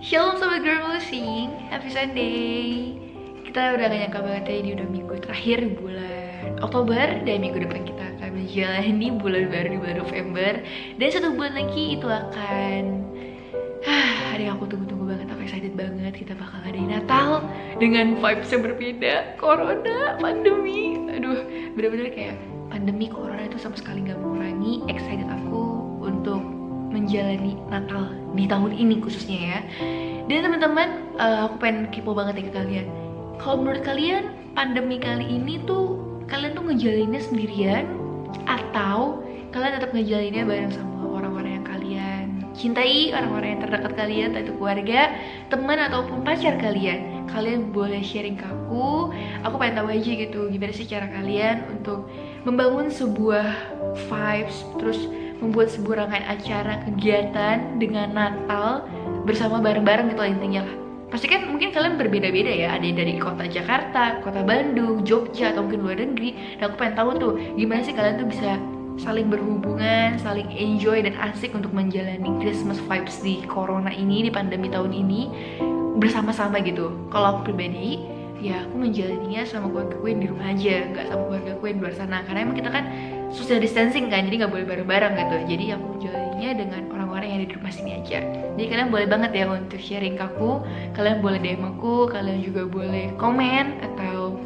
Shalom Sobat Girl Musing, Happy Sunday. Kita udah gak nyangka banget ya, ini udah minggu terakhir bulan Oktober. Dan minggu depan kita akan menjalani bulan baru di bulan November. Dan 1 bulan lagi itu akan hari yang aku tunggu-tunggu banget, aku excited banget. Kita bakal ngadain Natal dengan vibes yang berbeda. Corona, pandemi, aduh bener-bener kayak pandemi corona itu sama sekali gak mengurangi excited aku untuk menjalani Natal di tahun ini khususnya ya. Dan teman-teman, aku pengen kepo banget ya ke kalian. Kalau menurut kalian pandemi kali ini tuh kalian tuh ngejalaninnya sendirian atau kalian tetap ngejalaninnya bareng sama orang-orang yang kalian cintai, orang-orang yang terdekat kalian, entah itu keluarga, teman ataupun pacar kalian. Kalian boleh sharing ke aku pengen tahu aja gitu gimana sih cara kalian untuk membangun sebuah vibes, terus membuat sebuah rangkaian acara kegiatan dengan Natal bersama bareng-bareng gitu lah intinya lah. Pasti kan mungkin kalian berbeda-beda ya, ada yang dari kota Jakarta, kota Bandung, Jogja, atau mungkin luar negeri. Dan aku pengen tahu tuh gimana sih kalian tuh bisa saling berhubungan, saling enjoy dan asik untuk menjalani Christmas vibes di corona ini, di pandemi tahun ini bersama-sama gitu. Kalau aku pribadi, ya aku menjalaninya sama keluarga gue yang di rumah aja, nggak sama keluarga gue yang di luar sana. Karena emang kita kan social distancing kan, jadi nggak boleh bareng-bareng gitu. Jadi aku menjalaninya dengan orang-orang yang ada di rumah sini aja. Jadi kalian boleh banget ya untuk sharing ke aku. Kalian boleh DM aku, kalian juga boleh komen, atau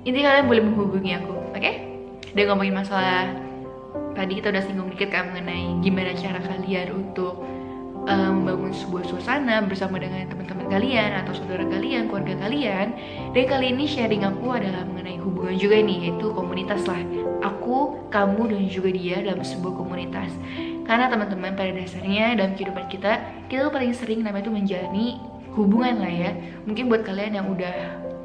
intinya kalian boleh menghubungi aku, oke? Dan ngomongin masalah tadi kita udah singgung dikit kan mengenai gimana cara kalian untuk membangun sebuah suasana bersama dengan teman-teman kalian atau saudara kalian, keluarga kalian. Dan kali ini sharing aku adalah mengenai hubungan juga nih, yaitu komunitas lah. Aku, kamu, dan juga dia dalam sebuah komunitas. Karena teman-teman pada dasarnya dalam kehidupan kita tuh paling sering namanya tuh menjalani hubungan lah ya. Mungkin buat kalian yang udah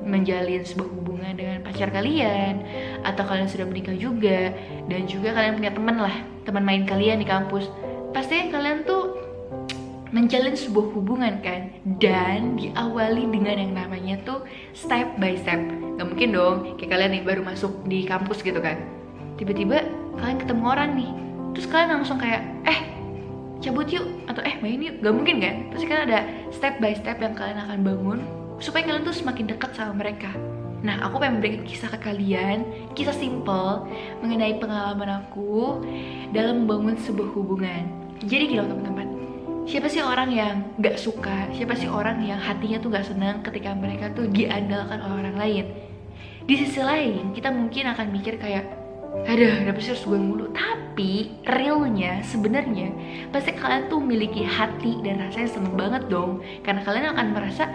menjalin sebuah hubungan dengan pacar kalian, atau kalian sudah menikah juga, dan juga kalian punya teman lah, teman main kalian di kampus. Pasti kalian tuh menjalin sebuah hubungan kan, dan diawali dengan yang namanya tuh step by step. Gak mungkin dong kayak kalian nih baru masuk di kampus gitu kan, tiba-tiba kalian ketemu orang nih, terus kalian langsung kayak cabut yuk, atau main yuk. Gak mungkin kan, pasti kan ada step by step yang kalian akan bangun supaya kalian tuh semakin dekat sama mereka. Nah, aku pengen memberikan kisah ke kalian, kisah simple mengenai pengalaman aku dalam membangun sebuah hubungan. Jadi gini loh teman-teman, siapa sih orang yang gak suka, siapa sih orang yang hatinya tuh gak senang ketika mereka tuh diandalkan oleh orang lain. Di sisi lain, kita mungkin akan mikir kayak, aduh kenapa sih harus gue mulu. Tapi realnya sebenarnya pasti kalian tuh memiliki hati dan rasanya seneng banget dong. Karena kalian akan merasa,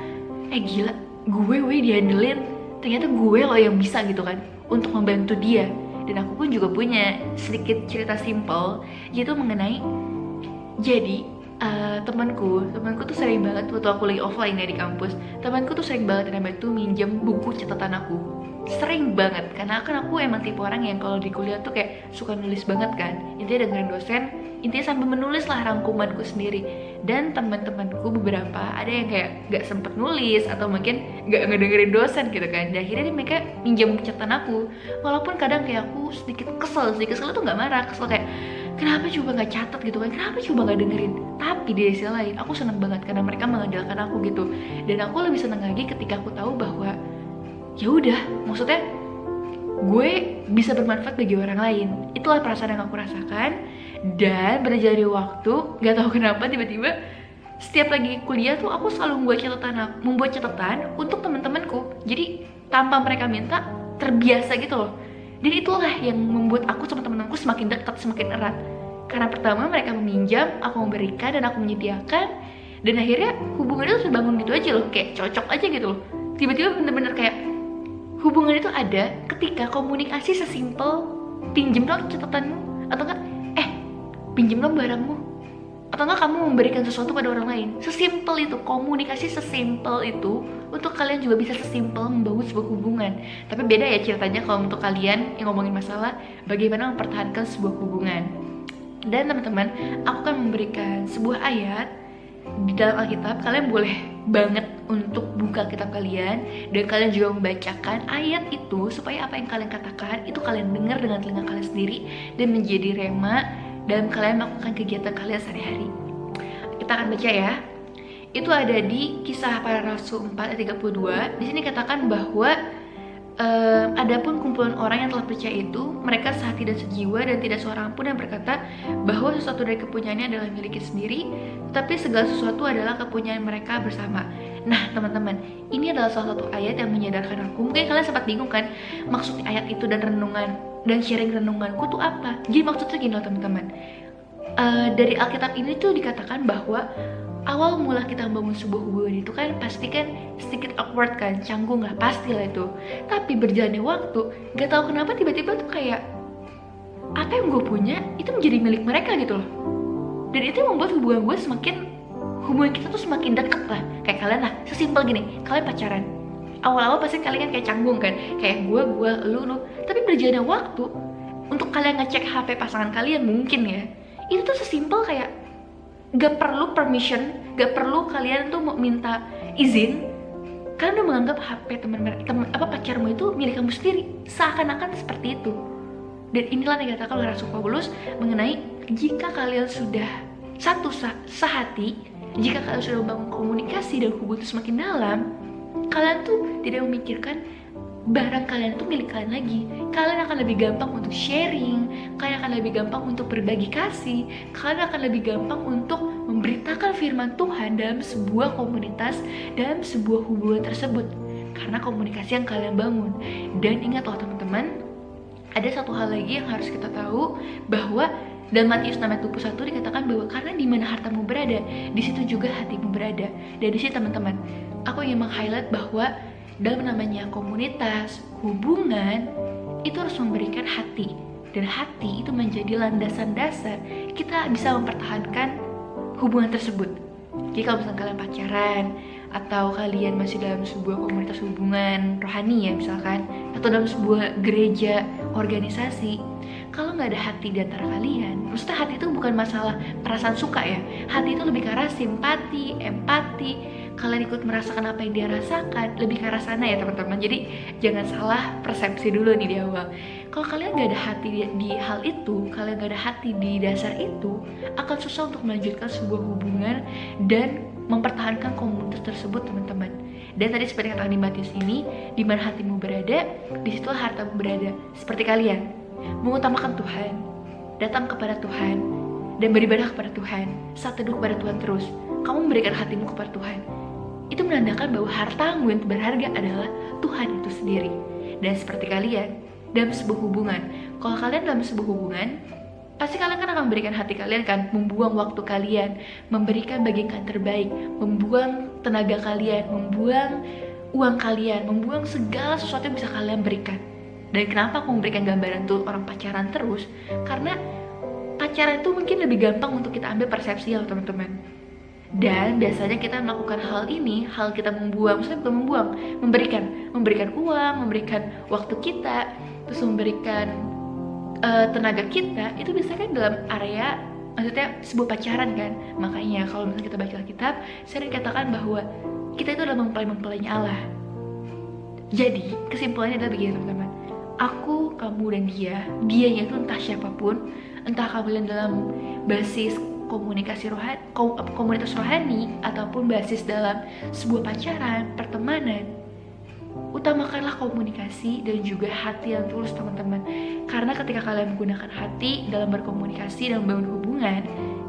gila, gue dihandelin, ternyata gue loh yang bisa gitu kan untuk membantu dia. Dan aku pun juga punya sedikit cerita simple, yaitu mengenai, jadi temanku tuh sering banget waktu aku lagi offline ya di kampus, temanku tuh sering banget namanya tuh minjem buku catatan aku. Sering banget, karena kan aku emang tipe orang yang kalau di kuliah tuh kayak suka nulis banget kan. Intinya dengerin dosen, intinya sambil menulis lah rangkumanku sendiri. Dan teman-temanku beberapa ada yang kayak gak sempet nulis atau mungkin gak ngedengerin dosen gitu kan. Dan akhirnya mereka minjem catatan aku. Walaupun kadang kayak aku sedikit kesel tuh gak marah, kesel kayak kenapa coba nggak catat gitu kan, kenapa coba nggak dengerin. Tapi di sisi lain aku seneng banget karena mereka mengandalkan aku gitu. Dan aku lebih seneng lagi ketika aku tahu bahwa ya udah, maksudnya gue bisa bermanfaat bagi orang lain. Itulah perasaan yang aku rasakan. Dan berjalan waktu, nggak tahu kenapa tiba-tiba setiap lagi kuliah tuh aku selalu membuat catatan untuk teman-temanku. Jadi tanpa mereka minta, terbiasa gitu loh. Dan itulah yang membuat aku sama teman-temanku semakin dekat, semakin erat. Karena pertama mereka meminjam, aku memberikan, dan aku menyediakan. Dan akhirnya hubungan itu terbangun gitu aja loh, kayak cocok aja gitu loh. Tiba-tiba bener-bener kayak hubungan itu ada ketika komunikasi sesimpel pinjem dong catatanmu, atau enggak pinjam dong barangmu, atau enggak kamu memberikan sesuatu pada orang lain. Sesimpel itu, komunikasi sesimpel itu. Untuk kalian juga bisa sesimpel membangun sebuah hubungan. Tapi beda ya ceritanya kalau untuk kalian yang ngomongin masalah bagaimana mempertahankan sebuah hubungan. Dan teman-teman, aku akan memberikan sebuah ayat di dalam Alkitab. Kalian boleh banget untuk buka Alkitab kalian dan kalian juga membacakan ayat itu, supaya apa yang kalian katakan itu kalian dengar dengan telinga kalian sendiri dan menjadi rema dalam kalian melakukan kegiatan kalian sehari-hari. Kita akan baca ya. Itu ada di Kisah Para Rasul 4 ayat 32. Di sini katakan bahwa adapun kumpulan orang yang telah percaya itu, mereka sehati dan sejiwa, dan tidak seorang pun yang berkata bahwa sesuatu dari kepunyaannya adalah miliknya sendiri, tetapi segala sesuatu adalah kepunyaan mereka bersama. Nah teman-teman, ini adalah salah satu ayat yang menyadarkan aku. Mungkin kalian sempat bingung kan maksud ayat itu dan renungan dan sharing renunganku tuh apa. Jadi maksudnya gini loh teman-teman, dari Alkitab ini tuh dikatakan bahwa awal mula kita membangun sebuah hubungan itu kan pasti kan sedikit awkward kan, canggung lah, pastilah itu. Tapi berjalannya waktu, gak tahu kenapa tiba-tiba tuh kayak apa yang gue punya itu menjadi milik mereka gitu loh. Dan itu yang membuat hubungan kita tuh semakin dekat lah. Kayak kalian lah, sesimpel gini, kalian pacaran. Awal-awal pasti kalian kan kayak canggung kan, kayak gue, lu. Tapi berjalannya waktu, untuk kalian ngecek HP pasangan kalian mungkin ya, itu tuh sesimpel kayak gak perlu permission, gak perlu kalian tuh mau minta izin. Kalian udah menganggap HP pacarmu itu milik kamu sendiri, seakan-akan seperti itu. Dan inilah yang dikatakan oleh Rasul Paulus mengenai jika kalian sudah sehati, jika kalian sudah membangun komunikasi dan hubungan itu semakin dalam, kalian tuh tidak memikirkan barang kalian itu milik kalian lagi. Kalian akan lebih gampang untuk sharing, kalian akan lebih gampang untuk berbagi kasih, kalian akan lebih gampang untuk memberitakan firman Tuhan dalam sebuah komunitas, dalam sebuah hubungan tersebut, karena komunikasi yang kalian bangun. Dan ingat loh teman-teman, ada satu hal lagi yang harus kita tahu, bahwa dalam Matius 6:21 dikatakan bahwa karena di mana hartamu berada, di situ juga hatimu berada. Dan di sini teman-teman, aku ingin meng-highlight bahwa dalam namanya komunitas, hubungan, itu harus memberikan hati. Dan hati itu menjadi landasan dasar kita bisa mempertahankan hubungan tersebut. Jadi kalau misalkan kalian pacaran, atau kalian masih dalam sebuah komunitas hubungan rohani ya misalkan, atau dalam sebuah gereja, organisasi, kalau nggak ada hati di antara kalian, maksudnya hati itu bukan masalah perasaan suka ya, hati itu lebih ke arah simpati, empati, kalian ikut merasakan apa yang dia rasakan, lebih ke arah sana ya teman-teman. Jadi jangan salah persepsi dulu nih di awal. Kalau kalian gak ada hati di hal itu, kalian gak ada hati di dasar itu, akan susah untuk melanjutkan sebuah hubungan dan mempertahankan komunitas tersebut teman-teman. Dan tadi seperti kata di Matius ini, di mana hatimu berada, di situ hartamu berada. Seperti kalian mengutamakan Tuhan, datang kepada Tuhan, dan beribadah kepada Tuhan, saat teduh kepada Tuhan terus, kamu memberikan hatimu kepada Tuhan. Itu menandakan bahwa hartamu yang berharga adalah Tuhan itu sendiri. Dan seperti kalian dalam sebuah hubungan, kalau kalian dalam sebuah hubungan, pasti kalian kan akan memberikan hati kalian kan, membuang waktu kalian, memberikan bagian kalian terbaik, membuang tenaga kalian, membuang uang kalian, membuang segala sesuatu yang bisa kalian berikan. Dan kenapa aku memberikan gambaran tuh orang pacaran terus? Karena pacaran itu mungkin lebih gampang untuk kita ambil persepsi ya teman-teman. Dan biasanya kita melakukan hal ini, hal kita membuang, maksudnya bukan membuang, memberikan uang, memberikan waktu kita, terus memberikan tenaga kita, itu biasanya kan dalam area, maksudnya sebuah pacaran kan. Makanya kalau misalnya kita baca Alkitab, sering dikatakan bahwa kita itu adalah mempelai-mempelainya Allah. Jadi kesimpulannya adalah begini teman-teman, aku, kamu, dan dianya itu entah siapapun, entah kalian dalam basis komunikasi rohani, komunitas rohani, ataupun basis dalam sebuah pacaran, pertemanan, utamakanlah komunikasi dan juga hati yang tulus teman-teman. Karena ketika kalian menggunakan hati dalam berkomunikasi dan membangun hubungan,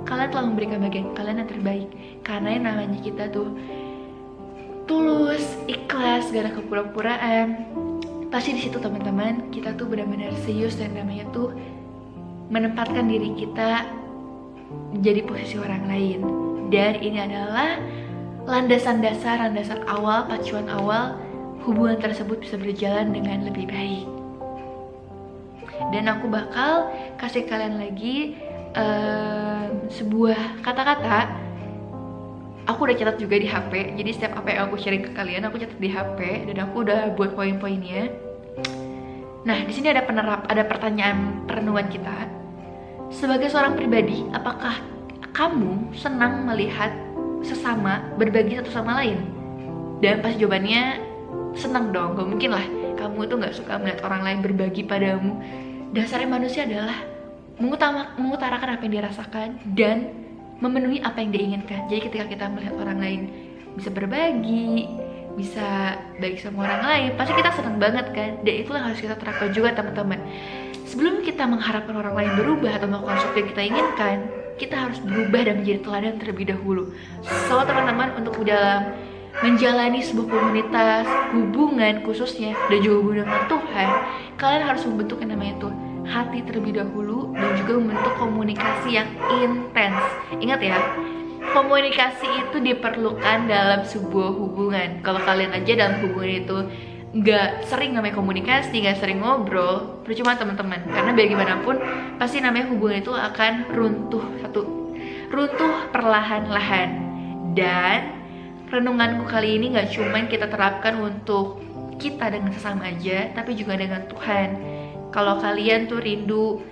kalian telah memberikan bagian kalian yang terbaik. Karena yang namanya kita tuh tulus, ikhlas, gak ada kepura-puraan, pasti di situ teman-teman kita tuh benar-benar serius dan namanya tuh menempatkan diri kita jadi posisi orang lain. Dan ini adalah landasan dasar, landasan awal, pacuan awal hubungan tersebut bisa berjalan dengan lebih baik. Dan aku bakal kasih kalian lagi sebuah kata-kata. Aku udah catat juga di HP, jadi setiap apa yang aku sharing ke kalian aku catat di HP dan aku udah buat poin-poinnya. Nah, di sini ada pertanyaan perenungan kita. Sebagai seorang pribadi, apakah kamu senang melihat sesama berbagi satu sama lain? Dan pas jawabannya senang dong, gak mungkin lah kamu itu gak suka melihat orang lain berbagi padamu. Dasarnya manusia adalah mengutarakan apa yang dirasakan dan memenuhi apa yang dia inginkan. Jadi ketika kita melihat orang lain bisa berbagi, bisa baik sama orang lain, pasti kita senang banget kan. Dan itulah yang harus kita terapkan juga teman-teman. Sebelum kita mengharapkan orang lain berubah atau melakukan sesuatu yang kita inginkan, kita harus berubah dan menjadi teladan terlebih dahulu. So teman-teman, untuk dalam menjalani sebuah komunitas, hubungan khususnya, dan juga hubungan dengan Tuhan, kalian harus membentuk yang namanya tuh hati terlebih dahulu, dan juga membentuk komunikasi yang intens. Ingat ya, komunikasi itu diperlukan dalam sebuah hubungan. Kalau kalian aja dalam hubungan itu nggak sering namanya komunikasi, nggak sering ngobrol, percuma teman-teman. Karena biar gimana pun pasti namanya hubungan itu akan runtuh perlahan-lahan. Dan renunganku kali ini nggak cuma kita terapkan untuk kita dengan sesama aja, tapi juga dengan Tuhan. Kalau kalian tuh rindu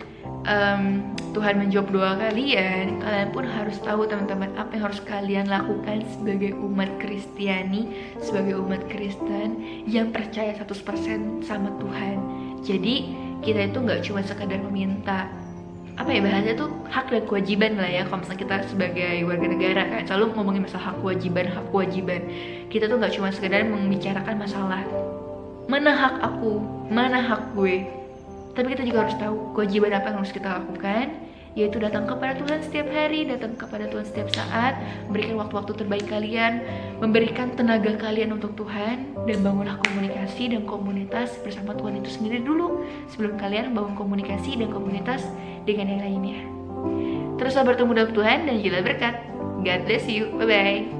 Tuhan menjawab doa kalian, kalian pun harus tahu teman-teman apa yang harus kalian lakukan sebagai umat Kristiani, sebagai umat Kristen yang percaya 100% sama Tuhan. Jadi kita itu nggak cuma sekadar meminta, apa ya bahasanya tuh, hak dan kewajiban lah ya. Kalau misalnya kita sebagai warga negara kan selalu ngomongin masalah hak kewajiban. Kita tuh nggak cuma sekedar membicarakan masalah mana hak aku, mana hak gue, tapi kita juga harus tahu kewajiban apa yang harus kita lakukan, yaitu datang kepada Tuhan setiap hari, datang kepada Tuhan setiap saat, memberikan waktu-waktu terbaik kalian, memberikan tenaga kalian untuk Tuhan, dan bangunlah komunikasi dan komunitas bersama Tuhan itu sendiri dulu sebelum kalian bangun komunikasi dan komunitas dengan yang lainnya. Teruslah bertemu dengan Tuhan dan jadilah berkat. God bless you. Bye-bye.